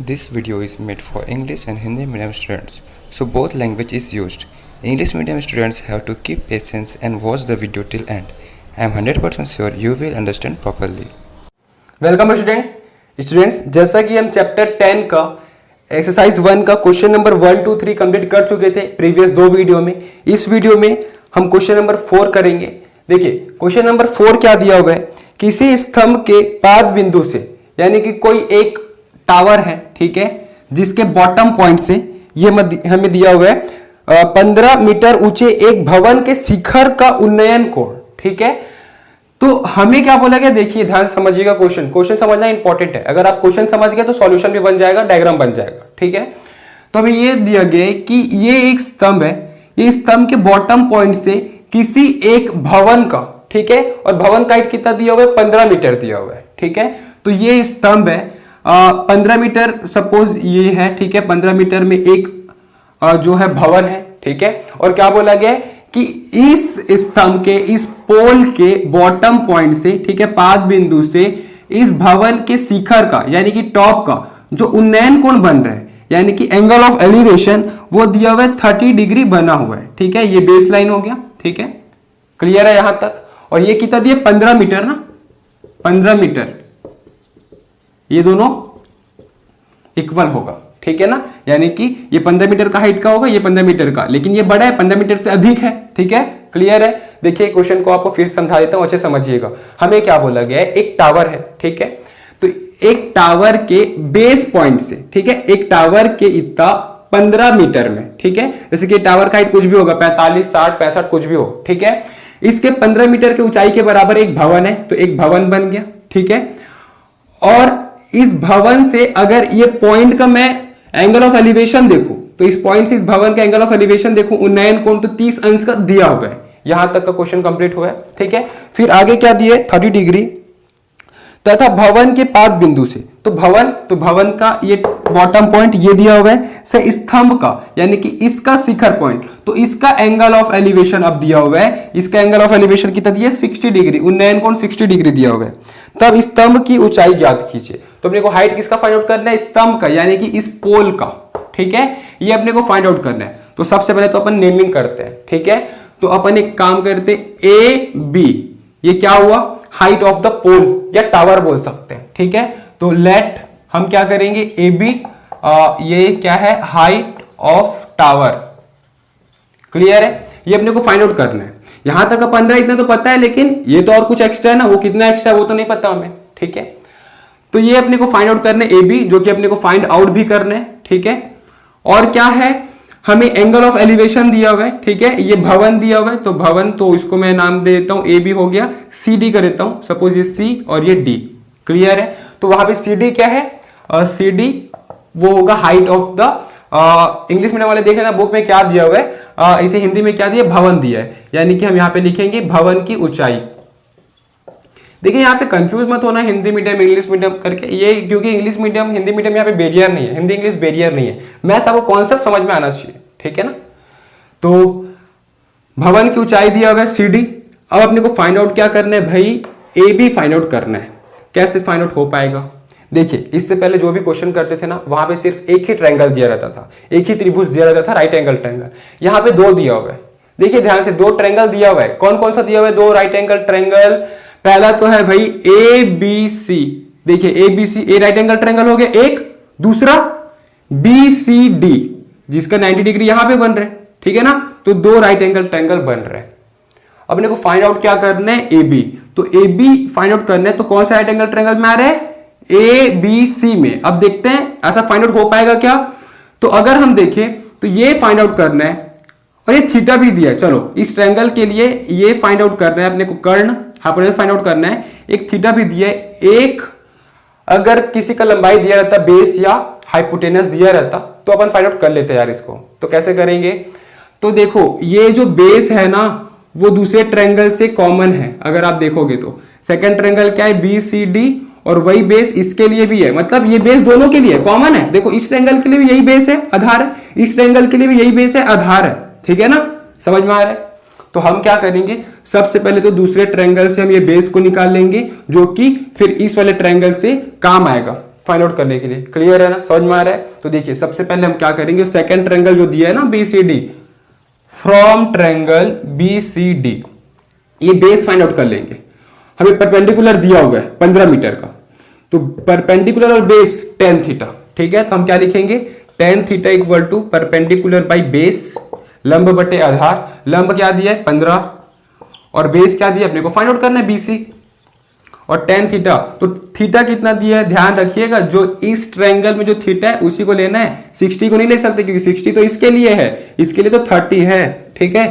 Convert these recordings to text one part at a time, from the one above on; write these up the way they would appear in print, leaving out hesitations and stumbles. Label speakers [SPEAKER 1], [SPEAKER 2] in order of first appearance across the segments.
[SPEAKER 1] This video is made for English and Hindi medium students, so both language is used. English medium students have to keep patience and watch the video till end. I am 100% sure you will understand properly.
[SPEAKER 2] Welcome students जैसा कि हम chapter 10 का exercise 1 का question number 1, 2, 3 complete कर चुके थे previous दो video में। इस वीडियो में हम क्वेश्चन नंबर 4 करेंगे। देखिए क्वेश्चन नंबर 4 क्या दिया हुआ है, किसी स्तंभ के पाद बिंदु से, यानी कि कोई एक टावर है, ठीक है, जिसके बॉटम पॉइंट से ये हमें दिया हुआ है 15 मीटर ऊंचे एक भवन के शिखर का उन्नयन कोण, ठीक है। तो हमें क्या बोला गया, देखिए ध्यान समझिएगा, क्वेश्चन समझना इंपॉर्टेंट है। अगर आप क्वेश्चन समझ गए तो सॉल्यूशन भी बन जाएगा, डायग्राम बन जाएगा, ठीक है। तो हमें ये दिया गया है कि ये एक स्तंभ है, ये स्तंभ के बॉटम पॉइंट से किसी एक भवन का, ठीक है, और भवन का हाइट कितना दिया हुआ है, 15 मीटर दिया हुआ है, ठीक है। तो ये स्तंभ है 15 मीटर, सपोज ये है, ठीक है, 15 मीटर में एक जो है भवन है, ठीक है। और क्या बोला गया है कि इस स्तंभ के इस पोल के बॉटम पॉइंट से, ठीक है, पाद बिंदु से इस भवन के शिखर का, यानी कि टॉप का जो उन्नयन कोण बन रहा है, यानी कि एंगल ऑफ एलिवेशन, वो दिया हुआ है 30 डिग्री बना हुआ है, ठीक है। ये बेस लाइन हो गया, ठीक है, क्लियर है यहां तक। और ये कितना दिया, 15 मीटर ना, 15 मीटर, ये दोनों इक्वल होगा, ठीक है ना। यानी कि ये 15 मीटर का हाइट का होगा, ये 15 मीटर का, लेकिन ये बड़ा है, 15 मीटर से अधिक है, ठीक है, क्लियर है। देखिए क्वेश्चन को आपको फिर समझा देता हूं, अच्छे समझिएगा। हमें क्या बोला गया है, एक टावर है, ठीक है। तो एक टावर के बेस पॉइंट से, ठीक है, एक टावर के इतना 15 मीटर में, ठीक है, जैसे कि टावर का हाइट कुछ भी होगा, 45, 60, 65 कुछ भी हो, ठीक है। इसके 15 मीटर के ऊंचाई के बराबर एक भवन है, तो एक भवन बन गया, ठीक है। और इस भवन से अगर ये पॉइंट का मैं एंगल ऑफ एलिवेशन देखूं, तो इस पॉइंट से इस भवन का एंगल ऑफ एलिवेशन देखूं, उन्नयन कोण तो 30 अंश का दिया हुआ है। यहां तक का क्वेश्चन कंप्लीट हुआ है, ठीक है। फिर आगे क्या दिए, 30 डिग्री तथा भवन के पाद बिंदु से, तो भवन का ये बॉटम पॉइंट ये दिया हुआ है, से स्तंभ का, यानी कि इसका शिखर पॉइंट, तो इसका एंगल ऑफ एलिवेशन अब दिया हुआ है, इसका एंगल ऑफ एलिवेशन कितना दिया, 60 डिग्री, उन्नयन कोण 60 डिग्री दिया हुआ है। तब स्तंभ की ऊंचाई ज्ञात कीजिए। तो अपने को हाइट किसका फाइंड आउट करना है, स्तंभ का, यानी कि इस पोल का, ठीक है, ये अपने को फाइंड आउट करना है। तो सबसे पहले तो अपन नेमिंग करते हैं, ठीक है। तो अपन एक काम करते हैं, ए बी, ये क्या हुआ, हाइट ऑफ द पोल या टावर बोल सकते हैं, ठीक है। तो लेट हम क्या करेंगे, ए बी, ये क्या है, हाइट ऑफ टावर, क्लियर है। ये अपने को फाइंड आउट करना है। यहां तक 15 इतना तो पता है, लेकिन ये तो और कुछ एक्स्ट्रा है ना, वो कितना एक्स्ट्रा वो तो नहीं पता हमें, ठीक है। तो ये अपने को फाइंड आउट करना है, ए बी, जो कि अपने को फाइंड आउट भी करना है, ठीक है। और क्या है, हमें एंगल ऑफ एलिवेशन दिया हुआ है, ठीक है, ये भवन दिया हुआ है, तो भवन, तो इसको मैं नाम दे देता हूं, ए बी हो गया, सी डी कर देता हूं, सपोज ये सी और ये डी, क्लियर है। तो वहां पे सी डी क्या है, सी डी वो होगा height of the, English medium वाले देख लेना बुक में क्या दिया हुआ है, इसे हिंदी में क्या दिया, भवन दिया है, यानी कि हम यहां पे लिखेंगे भवन की ऊंचाई। देखिए यहाँ पे कंफ्यूज मत होना हिंदी मीडियम इंग्लिश मीडियम करके, ये क्योंकि इंग्लिश मीडियम हिंदी मीडियम यहाँ पे बैरियर नहीं है, हिंदी इंग्लिश बैरियर नहीं है, मैथ आपको कॉन्सेप्ट समझ में आना चाहिए, ठीक है ना। तो भवन की ऊंचाई दिया हुआ है सी डी। अब अपने को फाइंड आउट क्या करना है भाई, ए बी फाइंड आउट करना है। कैसे फाइंड आउट हो पाएगा, देखिए इससे पहले जो भी क्वेश्चन करते थे ना, वहां पे सिर्फ एक ही ट्रायंगल दिया रहता था, एक ही त्रिभुज दिया रहता था, राइट एंगल ट्रायंगल। यहाँ पे दो दिया हुआ है, देखिए ध्यान से, 2 ट्रायंगल दिया हुआ है। कौन कौन सा दिया हुआ है, 2 राइट एंगल ट्रायंगल। पहला तो है भाई ए बी सी, देखिए A B C, a right angle triangle हो गया एक, दूसरा बी सी डी, जिसका 90 डिग्री यहां पे बन रहे, ठीक है ना। तो 2 राइट एंगल ट्रायंगल बन रहे। अपने को फाइंड आउट क्या करना है, ए बी। तो ए बी फाइंड आउट करना है, तो कौन सा राइट एंगल ट्रायंगल में आ रहा है, ए बी सी में। अब देखते हैं ऐसा फाइंड आउट हो पाएगा क्या। तो अगर हम देखें तो ये फाइंड आउट करना है, और ये थीटा भी दिया है। चलो इस ट्रायंगल के लिए ये फाइंड आउट करना है अपने को, कर्ण हाइपोटेनस फाइंड आउट करना है, एक थीटा भी दिया है। एक अगर किसी का लंबाई दिया रहता, बेस या हाइपोटेनस दिया रहता, तो अपन फाइंड आउट कर लेते यार इसको। तो कैसे करेंगे, तो देखो ये जो बेस है ना, वो दूसरे ट्रायंगल से कॉमन है। अगर आप देखोगे तो सेकंड ट्रायंगल क्या है, बी सी डी, और वही बेस इसके लिए भी है, मतलब ये बेस दोनों के लिए कॉमन है। देखो इस ट्रायंगल के लिए भी यही बेस है, आधार है, इस ट्रायंगल के लिए भी यही बेस है, आधार है, ठीक है ना, समझ में आ रहा है। तो हम क्या करेंगे, सबसे पहले तो दूसरे ट्रायंगल से हम ये बेस को निकाल लेंगे, जो कि फिर इस वाले ट्रायंगल से काम आएगा, फाइंड आउट करने के लिए। क्लियर है ना, समझ में आ रहा है? तो देखिए सबसे पहले हम क्या करेंगे, सेकंड ट्रायंगल जो दिया है ना BCD, फ्रॉम ट्रायंगल BCD ये बेस फाइंड आउट कर लेंगे। हमें परपेंडिकुलर दिया हुआ है 15 मीटर का, तो परपेंडिकुलर और बेस tan थीटा, ठीक है। तो हम क्या लिखेंगे, tan theta equal to perpendicular by base, लंब बटे आधार। लंब क्या दिया है 15 और बेस क्या दिया अपने को फाइंड आउट करना है BC और tan थीटा। तो थीटा कितना दिया है, ध्यान रखिएगा जो इस ट्रायंगल में जो थीटा है उसी को लेना है, 60 को नहीं ले सकते क्योंकि 60 तो इसके लिए है, इसके लिए तो 30 है, ठीक है।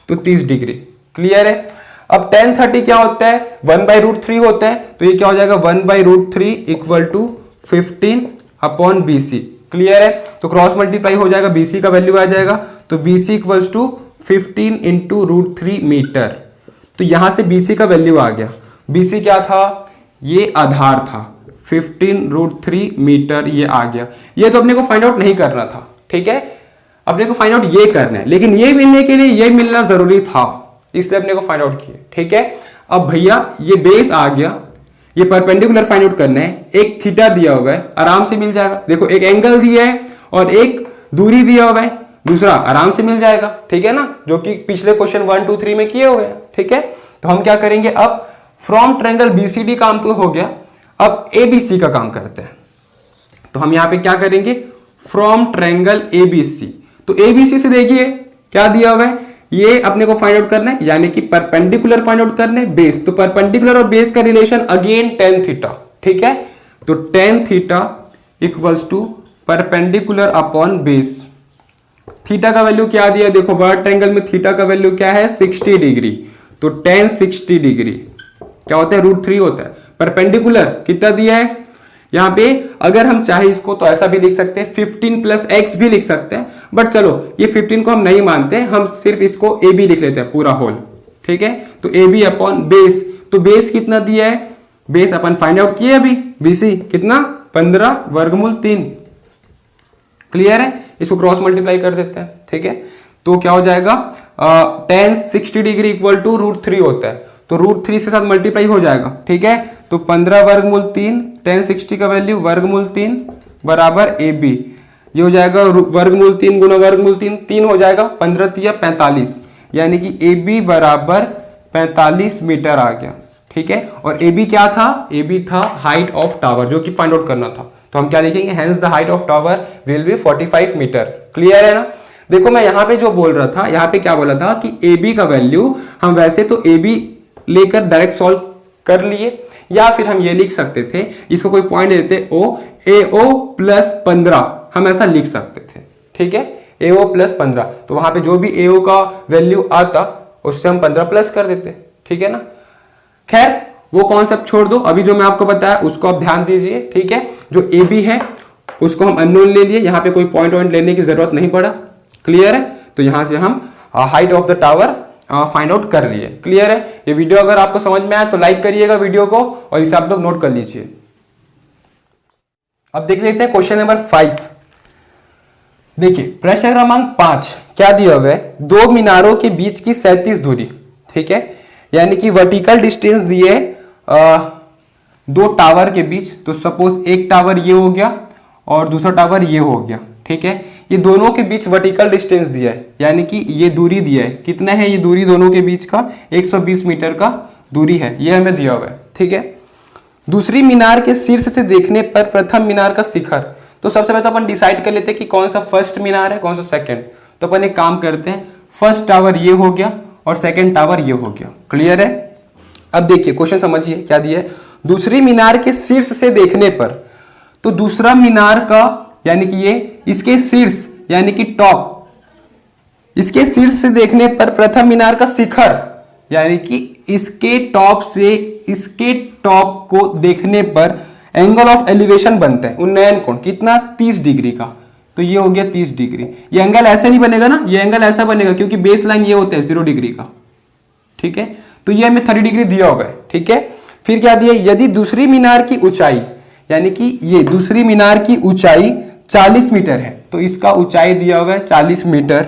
[SPEAKER 2] तो 30 डिग्री। क्लियर है। अब tan 30 क्या होता है, 1/√3 होता है, तो ये क्या हो जाएगा 1/√3 equal to 15 upon BC। Clear है। तो क्रॉस मल्टीप्लाई हो जाएगा, BC का वैल्यू आ जाएगा, तो BC equals to 15 into √3 metre. तो यहां से BC का वैल्यू आ गया। BC क्या था, ये आधार था, 15√3 मीटर ये आ गया। ये तो अपने को फाइंड आउट नहीं करना था, ठीक है, अपने को फाइंड आउट ये करना है, लेकिन ये मिलने के लिए ये मिलना जरूरी था, इसलिए अपने को फाइंड आउट किए, ठीक है। अब भैया ये बेस आ गया, ये परपेंडिकुलर फाइंड आउट करना है, एक थीटा दिया हुआ है, आराम से मिल जाएगा। देखो एक एंगल दिया है और एक दूरी दिया हुआ है, दूसरा आराम से मिल जाएगा, ठीक है ना, जो कि पिछले क्वेश्चन 1 2 3 में किए हुए हैं, ठीक है। तो हम क्या करेंगे, अब फ्रॉम ट्रायंगल BCD काम तो हो गया, अब ABC का काम करते हैं। तो हम यहां पे क्या करेंगे, फ्रॉम ट्रायंगल ABC। तो ABC से देखिए क्या दिया हुआ है, ये अपने को फाइंड आउट करना है, यानी कि परपेंडिकुलर फाइंड आउट करना है, बेस। तो परपेंडिकुलर और बेस का रिलेशन अगेन tan थीटा, ठीक है। तो tan theta equals to perpendicular upon base. Theta का वैल्यू क्या दिया, देखो बड़ा ट्रायंगल में थीटा का वैल्यू क्या है 60 डिग्री, तो tan 60 डिग्री क्या होता है √3 होता है। परपेंडिकुलर कितना दिया है, यहां पे अगर हम चाहे इसको तो ऐसा भी लिख सकते हैं, 15 प्लस x भी लिख सकते हैं, बट चलो ये 15 को हम नहीं मानते, हम सिर्फ इसको AB लिख लेते हैं पूरा होल, ठीक है। तो AB अपॉन बेस, तो बेस कितना दिया है, बेस अपन फाइंड आउट किए अभी, BC कितना 15√3। क्लियर है, इसको क्रॉस मल्टीप्लाई कर देते हैं, ठीक है। तो क्या हो जाएगा, tan 60 डिग्री इक्वल टू √3 होता है, तो √3 से साथ मल्टीप्लाई हो जाएगा, ठीक है। तो 15√3, tan 60 का वैल्यू √3 बराबर AB, ये हो जाएगा √3 गुना √3 3 हो जाएगा, 15 तिया 45, यानी कि AB बराबर 45 मीटर आ गया, ठीक है। और AB क्या था, AB था हाइट ऑफ टावर, जो कि फाइंड आउट करना था। तो हम क्या लिखेंगे, hence the height of tower will be 45 metre. Clear है ना। देखो मैं यहां पे जो बोल रहा था, यहां पे क्या बोला था कि AB का वैल्यू हम वैसे तो AB लेकर डायरेक्ट सॉल्व कर लिए, या फिर हम ये लिख सकते थे, इसको कोई पॉइंट देते AO प्लस 15, हम ऐसा लिख सकते थे, ठीक है, AO प्लस 15। तो वहां पे जो भी AO का वैल्यू आता उससे हम 15 प्लस कर देते, ठीक है ना। खैर वो कॉन्सेप्ट छोड़ दो, अभी जो मैं आपको बताया उसको आप ध्यान दीजिए, ठीक है। जो AB है उसको हम अननोन ले लिए, यहां पे कोई पॉइंट लेने की जरूरत नहीं पड़ा। क्लियर है। तो यहां से हम height of the tower find out कर लिए। क्लियर है। ये वीडियो अगर आपको समझ में आया तो लाइक करिएगा वीडियो को, और इसे आप लोग नोट कर लीजिए। अब देख लेते हैं क्वेश्चन नंबर 5। देखिए प्रश्न क्रमांक 5 क्या दिया हुआ है, दो मीनारों के बीच की 37 दूरी, ठीक है, यानी कि वर्टिकल डिस्टेंस दिए दो टावर के बीच। तो सपोज एक टावर ये हो गया और दूसरा टावर ये हो गया, ठीक है। ये दोनों के बीच वर्टिकल डिस्टेंस दिया है, यानी कि ये दूरी दिया है, कितना है ये दूरी दोनों के बीच का, 120 मीटर का दूरी है, ये हमें दिया हुआ है, ठीक है। दूसरी मीनार के शीर्ष से देखने पर प्रथम मीनार का शिखर। तो सबसे पहले तो अपन डिसाइड कर लेते हैं कि कौन सा फर्स्ट मीनार है, कौन सा सेकंड। तो अपन एक काम करते हैं, फर्स्ट टावर ये हो गया और सेकंड टावर ये हो गया। क्लियर है। अब देखिए क्वेश्चन समझिए क्या दिया है, दूसरी मीनार के शीर्ष से देखने पर, तो दूसरा मीनार का यानी कि ये इसके शीर्ष यानी कि टॉप, इसके शीर्ष से देखने पर प्रथम मीनार का शिखर, यानी कि इसके टॉप से इसके टॉप को देखने पर एंगल ऑफ एलिवेशन बनता है, उन्नयन कोण कितना 30 डिग्री का। तो ये हो गया 30 डिग्री। ये एंगल ऐसे नहीं बनेगा ना, ये एंगल ऐसा बनेगा क्योंकि बेस लाइन ये होता है 0 डिग्री का, ठीक है। तो ये हमें 30 डिग्री दिया होगा, ठीक है। फिर क्या दिया, यदि दूसरी मीनार की ऊंचाई यानी कि ये दूसरी मीनार की ऊंचाई 40 मीटर है, तो इसका ऊंचाई दिया हुआ है 40 मीटर,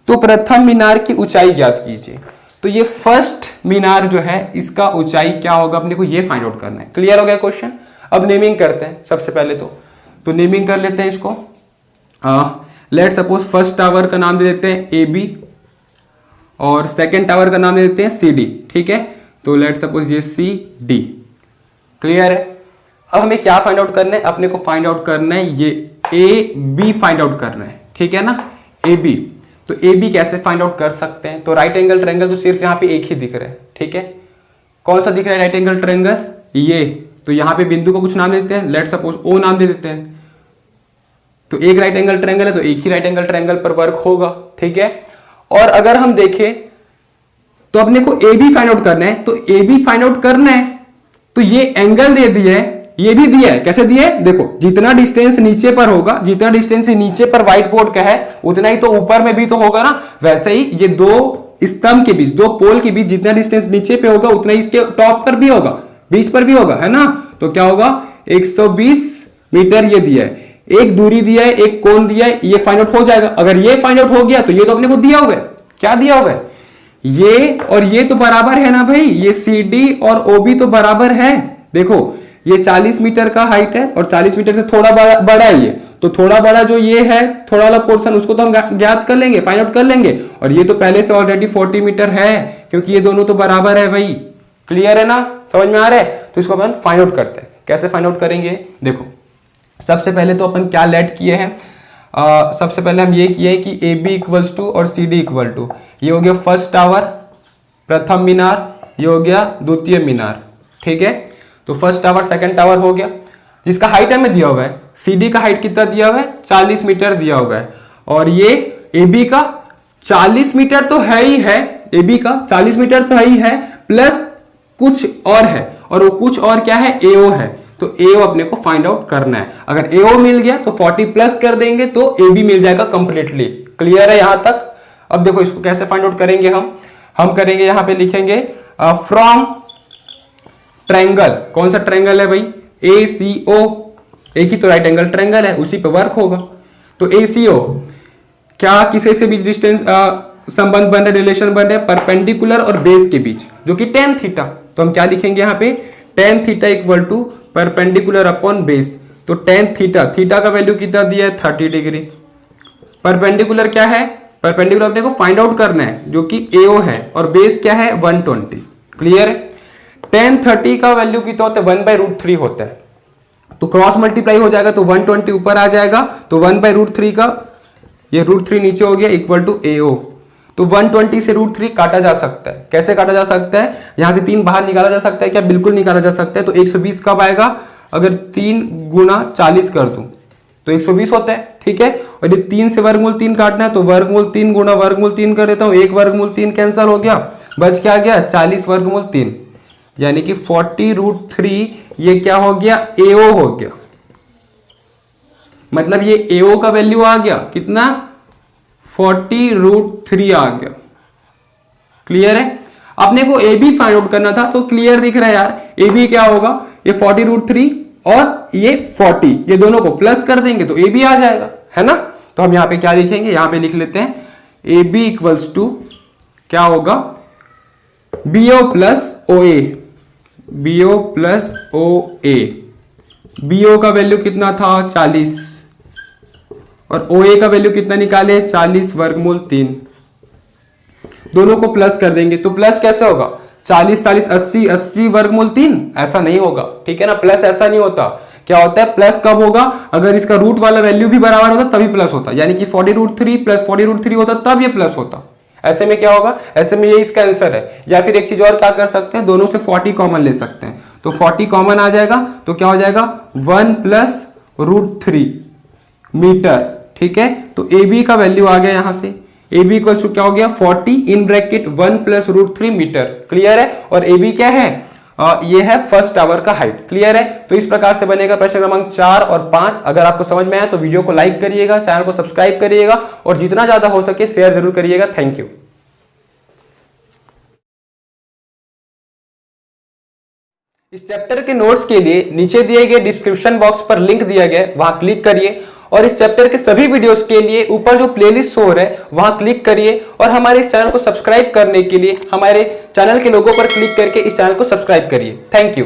[SPEAKER 2] तो प्रथम मीनार की ऊंचाई ज्ञात कीजिए। तो ये फर्स्ट मीनार जो है इसका ऊंचाई क्या होगा, अपने को ये फाइंड आउट करना है। क्लियर हो गया क्वेश्चन। अब नेमिंग करते हैं सबसे पहले तो नेमिंग कर लेते हैं इसको। लेट सपोज फर्स्ट टावर का नाम दे देते हैं ए बी और सेकेंड टावर का नाम दे देते हैं सी डी। ठीक है, तो लेट सपोज ये सी डी। क्लियर है। अब हमें क्या फाइंड आउट करना है, अपने को फाइंड आउट करना है ये ए बी फाइंड आउट करना है। ठीक है ना, ए बी। तो ए बी कैसे फाइंड आउट कर सकते हैं, तो राइट एंगल ट्रायंगल तो सिर्फ यहाँ पे एक ही दिख रहा है। ठीक है, कौन सा दिख रहा है राइट एंगल ट्रायंगल, ये। तो यहाँ पे बिंदु को कुछ नाम देते हैं, लेट सपोज ओ नाम दे देते हैं। तो एक राइट एंगल ट्रायंगल है तो एक ही राइट एंगल ट्रायंगल पर वर्क होगा। ठीक है, और अगर हम देखें तो अपने को ए बी फाइंड आउट करना है, तो ए बी फाइंड आउट करना है तो ये एंगल दे दिया है, ये भी दिया है। कैसे दिया है, देखो जितना डिस्टेंस नीचे पर होगा, जितना डिस्टेंस नीचे पर व्हाइट बोर्ड का है उतना ही तो ऊपर में भी तो होगा ना। वैसे ही ये दो स्तंभ के बीच, दो पोल के बीच जितना डिस्टेंस नीचे पे होगा उतना ही इसके टॉप पर भी होगा, बीच पर भी होगा, है ना। तो क्या होगा, 120 मीटर ये दिया है, एक दूरी दिया है, एक कोण दिया है, ये फाइंड आउट हो जाएगा। अगर ये फाइंड आउट हो गया तो ये तो अपने को दिया हुआ है, क्या दिया हुआ है, ये और ये तो बराबर है ना भाई, ये सी डी और ओ बी तो बराबर है। देखो ये 40 मीटर का हाइट है और 40 मीटर से थोड़ा बड़ा है ये, तो थोड़ा बड़ा जो ये है थोड़ा वाला पोर्शन उसको तो हम ज्ञात कर लेंगे, फाइंड आउट कर लेंगे। और ये तो पहले से ऑलरेडी 40 मीटर है क्योंकि ये दोनों तो बराबर है भाई। क्लियर है ना, समझ में आ रहा है। तो इसको अपन फाइंड आउट करते हैं। कैसे फाइंड आउट करेंगे, देखो सबसे पहले तो अपन क्या लेट किए हैं, सबसे पहले हम ये किए कि ए बी इक्वल्स टू और सी डी इक्वल टू, ये हो गया फर्स्ट टावर, प्रथम मीनार, ये हो गया द्वितीय मीनार। ठीक है, तो फर्स्ट टावर सेकंड टावर हो गया, जिसका हाइट हमें दिया हुआ है। सी डी का हाइट कितना दिया हुआ है, 40 मीटर दिया हुआ है। और ये ए बी का 40 मीटर तो है ही है, ए बी का 40 मीटर तो है ही है, प्लस कुछ और है, और वो कुछ और क्या है, ए ओ है। तो ए ओ अपने को फाइंड आउट करना है। अगर ए ओ मिल गया तो 40 प्लस कर देंगे तो ए बी मिल जाएगा कंप्लीटली। क्लियर है यहां तक। अब देखो इसको कैसे फाइंड आउट करेंगे हम करेंगे, यहां पे लिखेंगे फ्रॉम ट्रायंगल। कौन सा ट्रायंगल है भाई, ए सी ओ, एक ही तो राइट एंगल ट्रायंगल है, उसी पे वर्क होगा। तो ए सी ओ क्या किसी से बीच डिस्टेंस संबंध बन रहा है, रिलेशन बन रहा है परपेंडिकुलर और बेस के बीच, जो कि tan थीटा। तो हम क्या लिखेंगे यहाँ पे, tan theta equal to perpendicular upon base. तो tan थीटा, थीटा का वैल्यू कितना दिया है, 30 डिग्री। परपेंडिकुलर क्या है, परपेंडिकुलर अपने को फाइंड आउट करना है जो कि AO है, और बेस क्या है 120। क्लियर है। tan 30 का वैल्यू कितना होता है, 1/√3 होता है। तो क्रॉस मल्टीप्लाई हो जाएगा तो 120 ऊपर आ जाएगा, तो 1/√3 का ये √3 नीचे हो गया इक्वल टू AO। तो 120 से √3 काटा जा सकता है। कैसे काटा जा सकता है, यहां से 3 बाहर निकाला जा सकता है क्या, बिल्कुल निकाला जा सकता है। तो 120 कब आएगा, अगर 3 गुना 40 कर दूं तो 120 होता है। ठीक है, और ये 3 से वर्गमूल 3 काटना है तो वर्गमूल 3 गुना वर्गमूल 3 कर देता हूं, 1 वर्गमूल 3 कैंसिल हो गया, बच क्या गया 40 वर्गमूल 3, यानी कि 40√3 ये क्या हो गया, AO हो गया। मतलब ये AO का वैल्यू आ गया कितना, 40√3 आ गया। क्लियर है। अपने को AB फाइंड आउट करना था, तो क्लियर दिख रहा है यार, AB क्या होगा, ये 40√3 और ये 40, ये दोनों को प्लस कर देंगे तो AB आ जाएगा, है ना। तो हम यहां पे क्या लिखेंगे, यहां पे लिख लेते हैं AB इक्वल्स टू क्या होगा, BO plus OA, BO plus OA। BO का वैल्यू कितना था 40 और OA का वैल्यू कितना निकाले 40 वर्गमूल 3, दोनों को प्लस कर देंगे। तो प्लस कैसे होगा, 40 40 80 80 वर्गमूल 3, ऐसा नहीं होगा। ठीक है ना, प्लस ऐसा नहीं होता। क्या होता है, प्लस कब होगा, अगर इसका रूट वाला वैल्यू भी बराबर होता तभी प्लस होता, यानी कि 40√3 प्लस 40√3 होता तब ये प्लस होता। ऐसे में क्या होगा, ऐसे में ये इसका आंसर है। या फिर एक चीज और क्या कर सकते हैं, दोनों से 40 कॉमन ले सकते हैं, तो 40 कॉमन आ जाएगा तो क्या हो जाएगा 1 प्लस √3 मीटर। ठीक है, तो AB का वैल्यू आ गया यहां से, AB इक्वल टू क्या हो गया 40 in bracket 1 plus √3 metre. Clear है। और AB क्या है, ये है फर्स्ट टावर का हाइट। क्लियर है। तो इस प्रकार से बनेगा प्रश्न क्रमांक 4 और 5। अगर आपको समझ में आया तो वीडियो को लाइक करिएगा, चैनल को सब्सक्राइब करिएगा और जितना ज्यादा हो सके शेयर जरूर करिएगा। Thank you. इस चैप्टर के नोट्स के लिए नीचे दिए गए डिस्क्रिप्शन बॉक्स पर लिंक दिया गया है, वहां क्लिक करिए और इस चैप्टर के सभी वीडियोस के लिए ऊपर जो प्लेलिस्ट शो हो रहा है वहां क्लिक करिए और हमारे इस चैनल को सब्सक्राइब करने के लिए हमारे चैनल के लोगो पर क्लिक करके इस चैनल को सब्सक्राइब करिए। Thank you.